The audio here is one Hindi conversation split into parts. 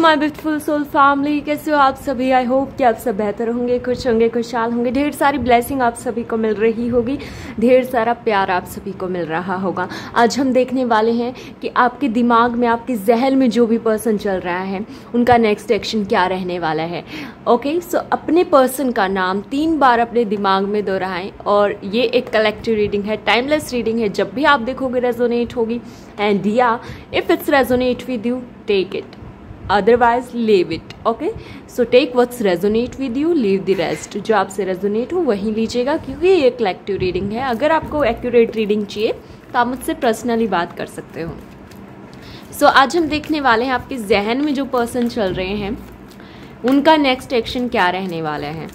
माय ब्यूटीफुल सोल फैमिली, कैसे हो आप सभी। आई होप कि आप सब बेहतर होंगे, खुश होंगे, खुशहाल होंगे। ढेर सारी ब्लेसिंग आप सभी को मिल रही होगी, ढेर सारा प्यार आप सभी को मिल रहा होगा। आज हम देखने वाले हैं कि आपके दिमाग में, आपके जहन में जो भी पर्सन चल रहा है उनका नेक्स्ट एक्शन क्या रहने वाला है। ओके, सो अपने पर्सन का नाम 3 बार अपने दिमाग में दोहराएं और ये एक कलेक्टिव रीडिंग है, टाइमलेस रीडिंग है। जब भी आप देखोगे रेजोनेट होगी। एंड या if it's resonate with you, take it, otherwise leave it. Okay, so take what's resonate with you, leave the rest. जो आपसे रेजोनेट हो वही लीजिएगा, क्योंकि ये कलेक्टिव रीडिंग है। अगर आपको एक्यूरेट रीडिंग चाहिए तो आप मुझसे पर्सनली बात कर सकते हो। सो आज हम देखने वाले हैं आपके जहन में जो पर्सन चल रहे हैं उनका नेक्स्ट एक्शन क्या रहने वाला है।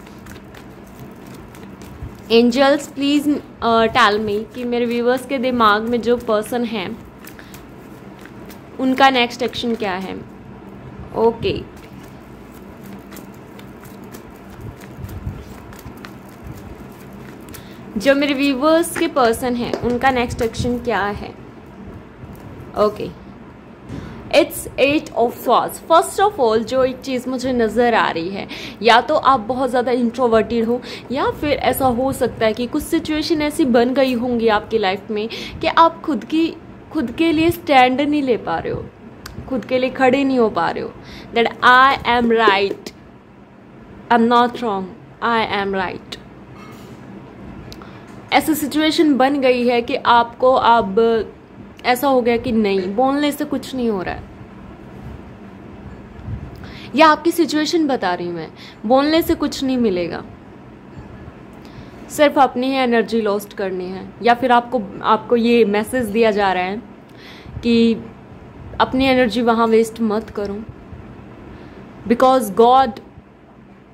एंजल्स प्लीज टेल मी कि मेरे व्यूवर्स के दिमाग में जो पर्सन है उनका नेक्स्ट एक्शन क्या है। ओके, जो मेरे व्यूवर्स के पर्सन हैं उनका नेक्स्ट एक्शन क्या है। Okay, it's 8 of swords. First of all जो एक चीज़ मुझे नज़र आ रही है, या तो आप बहुत ज़्यादा इंट्रोवर्टेड हो, या फिर ऐसा हो सकता है कि कुछ सिचुएशन ऐसी बन गई होंगी आपकी लाइफ में कि आप खुद के लिए स्टैंड नहीं ले पा रहे हो, खुद के लिए खड़े नहीं हो पा रहे हो। That I am right, I am not wrong, I am right. ऐसी सिचुएशन बन गई है कि आपको अब ऐसा हो गया कि नहीं, बोलने से कुछ नहीं हो रहा है, या आपकी सिचुएशन बता रही हूं मैं, बोलने से कुछ नहीं मिलेगा, सिर्फ अपनी ही एनर्जी लॉस्ट करनी है। या फिर आपको ये मैसेज दिया जा रहा है कि अपनी एनर्जी वहाँ वेस्ट मत करो, बिकॉज गॉड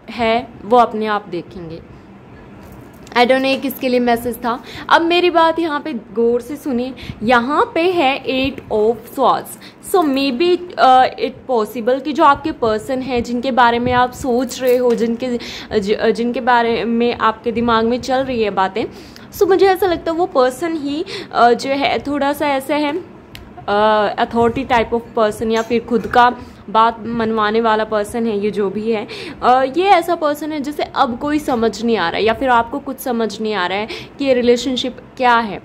है, वो अपने आप देखेंगे। आई डोंट नो ये किसके लिए मैसेज था। अब मेरी बात यहाँ पे गौर से सुनिए। यहाँ पे है 8 of swords. So may be it possible कि जो आपके पर्सन है, जिनके बारे में आप सोच रहे हो, जिनके बारे में आपके दिमाग में चल रही है बातें, सो मुझे ऐसा लगता है वो पर्सन ही जो है थोड़ा सा ऐसा है अथॉरिटी टाइप ऑफ पर्सन, या फिर खुद का बात मनवाने वाला पर्सन है। ये जो भी है ये ऐसा पर्सन है जिसे अब कोई समझ नहीं आ रहा है, या फिर आपको कुछ समझ नहीं आ रहा है कि ये रिलेशनशिप क्या है।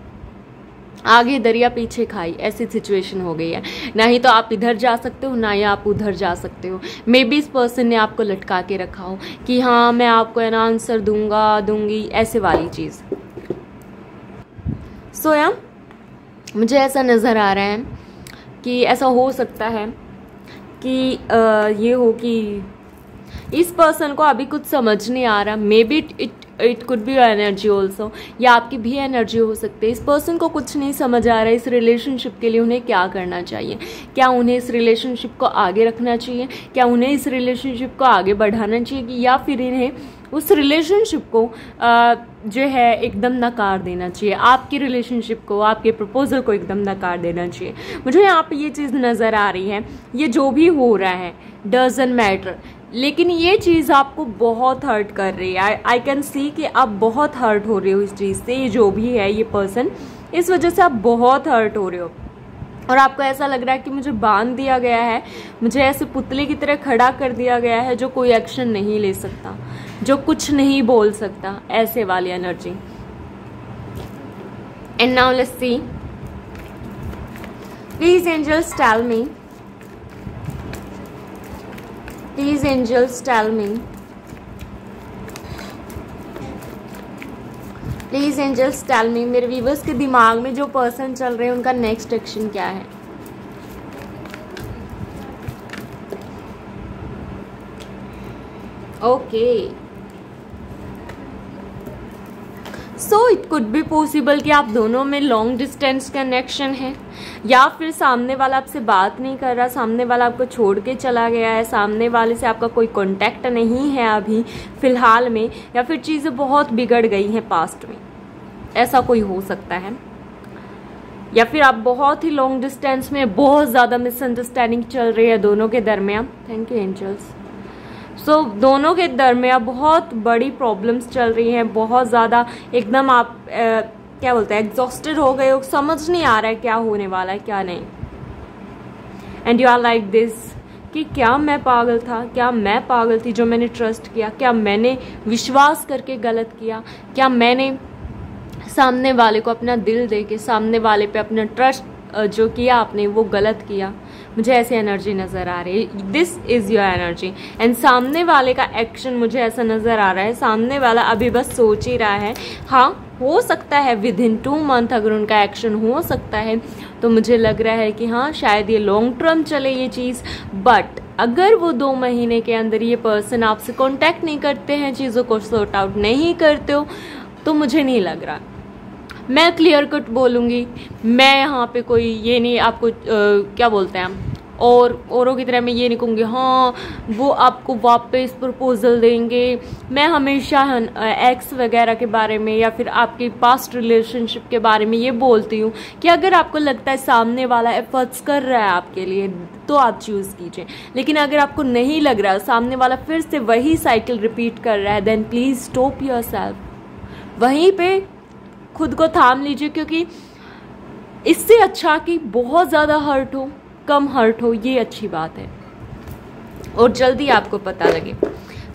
आगे दरिया पीछे खाई, ऐसी सिचुएशन हो गई है। ना ही तो आप इधर जा सकते हो, ना ही आप उधर जा सकते हो। मे बी इस पर्सन ने आपको लटका के रखा हो कि हाँ मैं आपको है ना आंसर दूंगी, ऐसे वाली चीज़। सो या मुझे ऐसा नज़र आ रहा है कि ऐसा हो सकता है कि ये हो कि इस पर्सन को अभी कुछ समझ नहीं आ रहा। May be it could B energy also, या आपकी भी एनर्जी हो सकती है। इस पर्सन को कुछ नहीं समझ आ रहा है इस रिलेशनशिप के लिए उन्हें क्या करना चाहिए। क्या उन्हें इस रिलेशनशिप को आगे रखना चाहिए, क्या उन्हें इस रिलेशनशिप को आगे बढ़ाना चाहिए, या फिर इन्हें उस रिलेशनशिप को जो है एकदम नकार देना चाहिए। आपकी रिलेशनशिप को, आपके प्रपोजल को एकदम नकार देना चाहिए। मुझे यहाँ पे ये चीज़ नज़र आ रही है। ये जो भी हो रहा है डजंट मैटर, लेकिन ये चीज़ आपको बहुत हर्ट कर रही है। आई कैन सी कि आप बहुत हर्ट हो रहे हो इस चीज़ से। ये जो भी है ये पर्सन, इस वजह से आप बहुत हर्ट हो रहे हो और आपको ऐसा लग रहा है कि मुझे बांध दिया गया है, मुझे ऐसे पुतले की तरह खड़ा कर दिया गया है जो कोई एक्शन नहीं ले सकता, जो कुछ नहीं बोल सकता, ऐसे वाली energy. And now let's see, please angels tell me, please angels tell me, please angels tell me, मेरे व्यूवर्स के दिमाग में जो पर्सन चल रहे हैं उनका नेक्स्ट एक्शन क्या है। Okay, so it could be possible कि आप दोनों में लॉन्ग डिस्टेंस कनेक्शन है, या फिर सामने वाला आपसे बात नहीं कर रहा, सामने वाला आपको छोड़ के चला गया है, सामने वाले से आपका कोई कांटेक्ट नहीं है अभी फिलहाल में, या फिर चीज़ें बहुत बिगड़ गई हैं पास्ट में, ऐसा कोई हो सकता है। या फिर आप बहुत ही लॉन्ग डिस्टेंस में, बहुत ज़्यादा मिसअंडरस्टैंडिंग चल रही है दोनों के दरमियान। Thank you angels. सो दोनों के दरमियान बहुत बड़ी प्रॉब्लम्स चल रही हैं, बहुत ज़्यादा एकदम आप क्या बोलते हैं एग्जॉस्टेड हो गए हो, समझ नहीं आ रहा है क्या होने वाला है क्या नहीं। And you are like this कि क्या मैं पागल था, क्या मैं पागल थी जो मैंने ट्रस्ट किया, क्या मैंने विश्वास करके गलत किया, क्या मैंने सामने वाले को अपना दिल दे के सामने वाले पे अपना ट्रस्ट जो किया आपने वो गलत किया। मुझे ऐसी एनर्जी नज़र आ रही है, this is your energy. And सामने वाले का एक्शन मुझे ऐसा नज़र आ रहा है, सामने वाला अभी बस सोच ही रहा है। हाँ, हो सकता है विद इन 2 मंथ अगर उनका एक्शन हो सकता है तो मुझे लग रहा है कि हाँ शायद ये लॉन्ग टर्म चले ये चीज़। बट अगर वो 2 महीने के अंदर ये पर्सन आपसे कांटेक्ट नहीं करते हैं, चीज़ों को सॉर्ट आउट नहीं करते हो, तो मुझे नहीं लग रहा। मैं क्लियर कट बोलूँगी, मैं यहाँ पे कोई ये नहीं आपको क्या बोलते हैं और औरों की तरह मैं ये नहीं कहूँगी हाँ वो आपको वापस प्रपोजल देंगे। मैं हमेशा एक्स वगैरह के बारे में या फिर आपकी पास्ट रिलेशनशिप के बारे में ये बोलती हूँ कि अगर आपको लगता है सामने वाला एफर्ट्स कर रहा है आपके लिए तो आप चूज़ कीजिए। लेकिन अगर आपको नहीं लग रहा सामने वाला फिर से वही साइकिल रिपीट कर रहा है, देन प्लीज़ स्टॉप योरसेल्फ। वहीं पे खुद को थाम लीजिए, क्योंकि इससे अच्छा कि बहुत ज़्यादा हर्ट हो कम हर्ट हो, ये अच्छी बात है और जल्दी आपको पता लगे।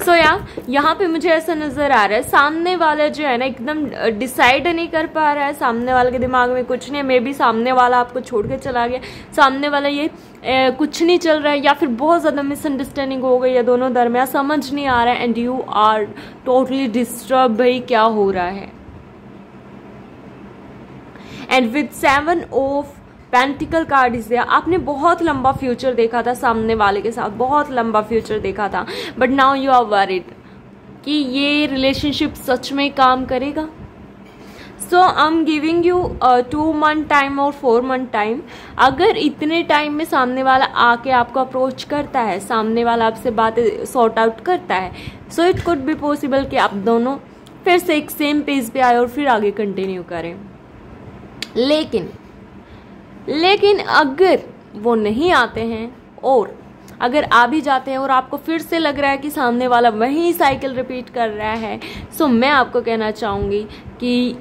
सो यहाँ पे मुझे ऐसा नज़र आ रहा है सामने वाला जो है ना एकदम डिसाइड नहीं कर पा रहा है, सामने वाले के दिमाग में कुछ नहीं है। मे बी सामने वाला आपको छोड़ के चला गया, सामने वाला ये कुछ नहीं चल रहा है या फिर बहुत ज़्यादा मिसअंडरस्टैंडिंग हो गई है दोनों दरमियान, समझ नहीं आ रहा है and you are totally disturb, भाई क्या हो रहा है। And with 7 of pentacle card is there. आपने बहुत लंबा फ्यूचर देखा था सामने वाले के साथ, बहुत लंबा फ्यूचर देखा था, but now you are worried कि ये रिलेशनशिप सच में काम करेगा। So I am giving you 2 month time और 4 मंथ टाइम। अगर इतने टाइम में सामने वाला आके आपको अप्रोच करता है, सामने वाला आपसे बातें सॉर्ट आउट करता है, so it could be possible कि आप दोनों फिर से एक सेम पेज पे आए और फिर आगे कंटिन्यू करें। लेकिन अगर वो नहीं आते हैं और अगर आ भी जाते हैं और आपको फिर से लग रहा है कि सामने वाला वही साइकिल रिपीट कर रहा है, सो मैं आपको कहना चाहूँगी कि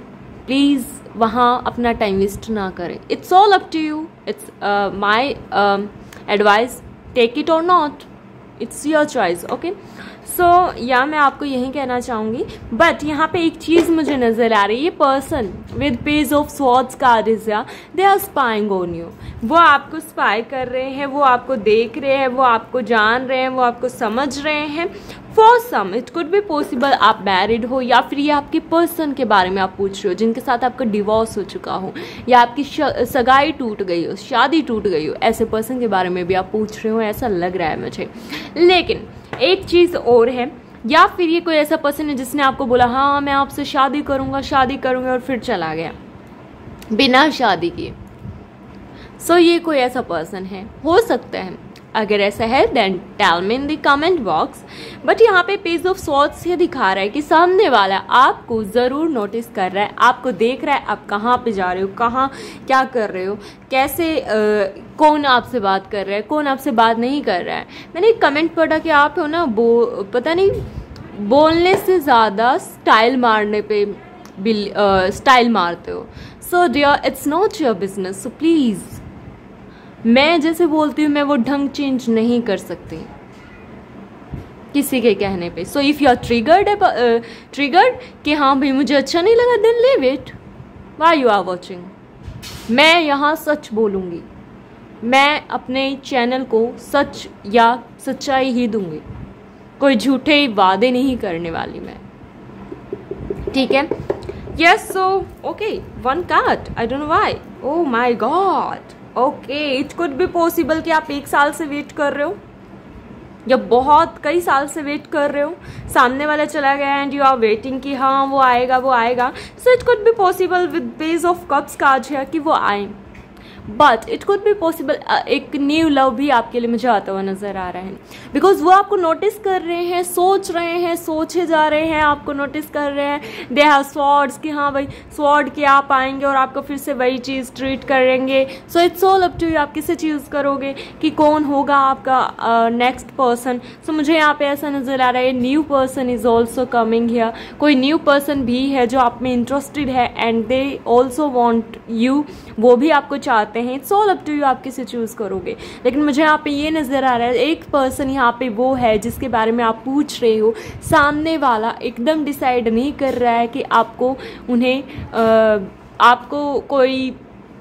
प्लीज़ वहाँ अपना टाइम वेस्ट ना करें। It's all up to you, it's my advice, take it or not, it's your choice. Okay, so या मैं आपको यही कहना चाहूँगी। बट यहाँ पे एक चीज़ मुझे नज़र आ रही है, ये person with page of swords card is या they are spying on you. वो आपको स्पाई कर रहे हैं, वो आपको देख रहे हैं, वो आपको जान रहे हैं, वो आपको समझ रहे हैं। For some it could be possible आप मैरिड हो या फिर ये आपके पर्सन के बारे में आप पूछ रहे हो जिनके साथ आपका डिवोर्स हो चुका हो या आपकी सगाई टूट गई हो, शादी टूट गई हो, ऐसे पर्सन के बारे में भी आप पूछ रहे हो, ऐसा लग रहा है मुझे। लेकिन एक चीज़ और है, या फिर ये कोई ऐसा पर्सन है जिसने आपको बोला हाँ मैं आपसे शादी करूँगा और फिर चला गया बिना शादी किए। सो ये कोई ऐसा पर्सन है, हो सकता है। अगर ऐसा है then tell me in the comment box. But यहाँ पे पेज ऑफ स्वॉर्ड्स ये दिखा रहा है कि सामने वाला आपको ज़रूर नोटिस कर रहा है, आपको देख रहा है आप कहाँ पे जा रहे हो, कहाँ क्या कर रहे हो, कैसे कौन आपसे बात कर रहा है, कौन आपसे बात नहीं कर रहा है। मैंने एक कमेंट पढ़ा कि आप हो ना पता नहीं बोलने से ज़्यादा स्टाइल मारने पे स्टाइल मारते हो। So dear it's not your business. So please, मैं जैसे बोलती हूँ मैं वो ढंग चेंज नहीं कर सकती किसी के कहने पे। So if you are triggered कि हाँ भाई मुझे अच्छा नहीं लगा, then leave it, why you are watching. मैं यहाँ सच बोलूँगी, मैं अपने चैनल को सच या सच्चाई ही दूंगी, कोई झूठे वादे नहीं करने वाली मैं, ठीक है। Yes, so okay, 1 card, I don't know why, oh my God. Okay, it could be possible कि आप 1 साल से वेट कर रहे हो या बहुत कई साल से वेट कर रहे हो, सामने वाला चला गया एंड यू आर वेटिंग कि हाँ वो आएगा। So it could be possible with page of cups card है कि वो आए, but it could be possible एक न्यू लव भी आपके लिए मुझे आता हुआ नजर आ रहा है, बिकॉज वो आपको नोटिस कर रहे हैं, सोचे जा रहे हैं, आपको नोटिस कर रहे हैं। दे हैव स्वॉर्ड्स कि हाँ भाई स्वॉर्ड के आप आएंगे और आपको फिर से वही चीज़ ट्रीट करेंगे। So it's all up to you, आप किसे चूज़ करोगे कि कौन होगा आपका नेक्स्ट पर्सन। सो मुझे यहाँ पे ऐसा नजर आ रहा है new person is also coming here. कोई न्यू पर्सन भी है जो आप में इंटरेस्टेड है and they also want you, वो भी आपको चाहते जाते हैं, it's all up to you, आप किसे चूज़ करोगे। लेकिन मुझे यहाँ पे ये नज़र आ रहा है एक पर्सन यहाँ पे वो है जिसके बारे में आप पूछ रहे हो, सामने वाला एकदम डिसाइड नहीं कर रहा है कि आपको आपको कोई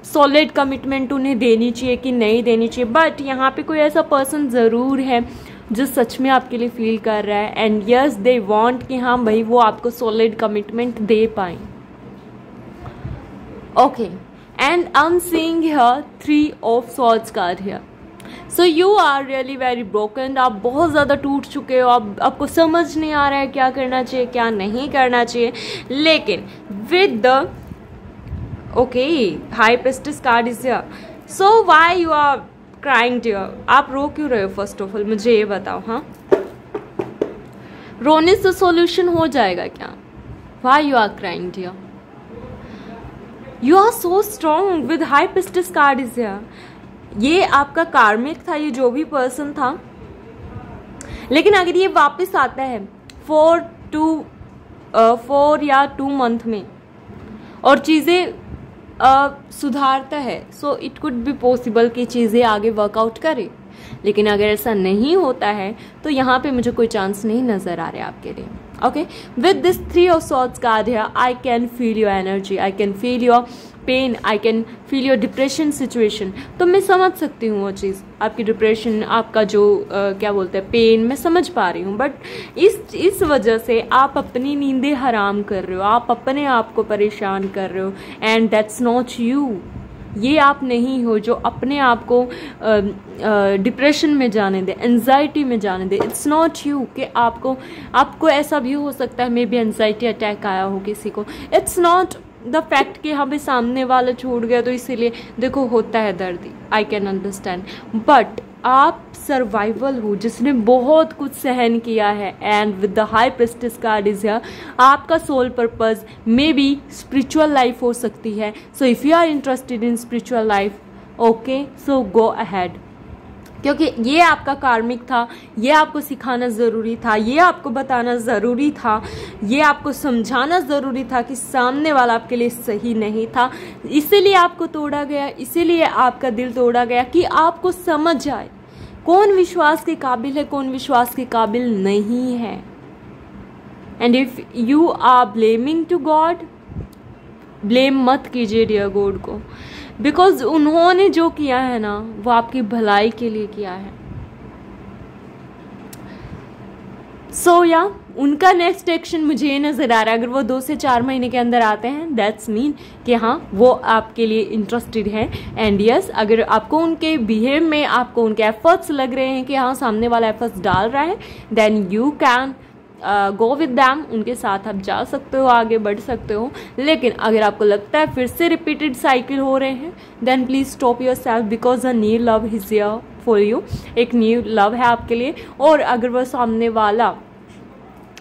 सॉलिड कमिटमेंट उन्हें देनी चाहिए कि नहीं देनी चाहिए। बट यहाँ पे कोई ऐसा पर्सन ज़रूर है जो सच में आपके लिए फील कर रहा है, एंड यस दे वांट कि हाँ भाई वो आपको सॉलिड कमिटमेंट दे पाए। Okay, and I am seeing here 3 of swords card here. So you are really very broken, आप बहुत ज़्यादा टूट चुके हो, आपको समझ नहीं आ रहा है क्या करना चाहिए क्या नहीं करना चाहिए। लेकिन with the high priestess card is here, so why you are crying dear, आप रो क्यों रहे हो? फर्स्ट ऑफ ऑल मुझे ये बताओ। हाँ, रोने से सॉल्यूशन हो जाएगा क्या? Why you are crying dear? You are so strong with high priestess card is here. ये आपका कार्मिक था, ये जो भी पर्सन था, लेकिन अगर ये वापस आता है 4 या 2 मंथ में और चीज़ें सुधारता है, so it could be possible कि चीज़ें आगे वर्कआउट करे। लेकिन अगर ऐसा नहीं होता है तो यहाँ पे मुझे कोई चांस नहीं नज़र आ रहा है आपके लिए। Okay, with this 3 of swords card here, I can feel your energy, I can feel your pain, I can feel your depression situation. तो मैं समझ सकती हूँ वो चीज़, आपकी डिप्रेशन, आपका जो क्या बोलते हैं पेन, मैं समझ पा रही हूँ। बट इस वजह से आप अपनी नींदें हराम कर रहे हो, आप अपने आप को परेशान कर रहे हो, एंड दैट्स नॉट यू। ये आप नहीं हो जो अपने आप को डिप्रेशन में जाने दे, एंजाइटी में जाने दे। इट्स नॉट यू कि आपको ऐसा भी हो सकता है मे बी एंजाइटी अटैक आया हो किसी को। इट्स नॉट द फैक्ट कि हमें सामने वाला छूट गया तो इसीलिए, देखो होता है दर्द, आई कैन अंडरस्टैंड, बट आप सर्वाइवल हो जिसने बहुत कुछ सहन किया है, and with the high priestess card is here, आपका soul purpose may be spiritual life हो सकती है। So if you are interested in spiritual life, okay, so go ahead, क्योंकि ये आपका कार्मिक था, ये आपको सिखाना ज़रूरी था, ये आपको बताना ज़रूरी था, ये आपको समझाना ज़रूरी था कि सामने वाला आपके लिए सही नहीं था। इसीलिए आपको तोड़ा गया, इसीलिए आपका दिल तोड़ा गया कि आपको समझ आए कौन विश्वास के काबिल है, कौन विश्वास के काबिल नहीं है। And if you are blaming to God, blame मत कीजिए डियर गॉड को, बिकॉज उन्होंने जो किया है ना वो आपकी भलाई के लिए किया है। सो या उनका नेक्स्ट एक्शन मुझे ये नज़र आ रहा है, अगर वो 2 से 4 महीने के अंदर आते हैं, दैट्स मीन कि हाँ वो आपके लिए इंटरेस्टेड है। एंड यस, अगर आपको उनके बिहेव में, आपको उनके एफर्ट्स लग रहे हैं कि हाँ सामने वाला एफर्ट्स डाल रहा है, then you can go with them, उनके साथ आप जा सकते हो, आगे बढ़ सकते हो। लेकिन अगर आपको लगता है फिर से रिपीटेड साइकिल हो रहे हैं, then please stop yourself, because a new love is here for you. एक न्यू लव है आपके लिए। और अगर वह सामने वाला,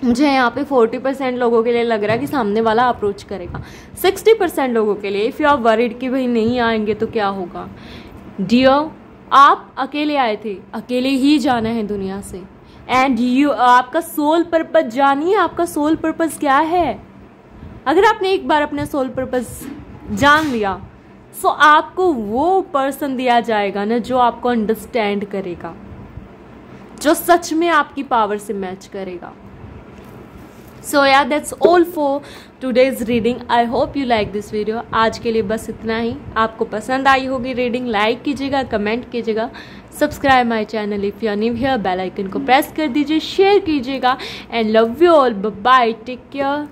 मुझे यहाँ पे 40% लोगों के लिए लग रहा है कि सामने वाला अप्रोच करेगा, 60% लोगों के लिए इफ़ यू आर वरीड कि भाई नहीं आएंगे तो क्या होगा, डियर आप अकेले आए थे, अकेले ही जाना है दुनिया से। एंड यू, आपका सोल पर्पस जानिए, आपका सोल पर्पस क्या है। अगर आपने एक बार अपना सोल पर्पस जान लिया, सो आपको वो पर्सन दिया जाएगा ना जो आपको अंडरस्टैंड करेगा, जो सच में आपकी पावर से मैच करेगा। सो या that's all for today's reading. I hope you like this video. आज के लिए बस इतना ही। आपको पसंद आई होगी रीडिंग, लाइक कीजिएगा, कमेंट कीजिएगा, subscribe my channel if you are new here, bell icon को प्रेस कर दीजिए, शेयर कीजिएगा। And love you all, bye, take care.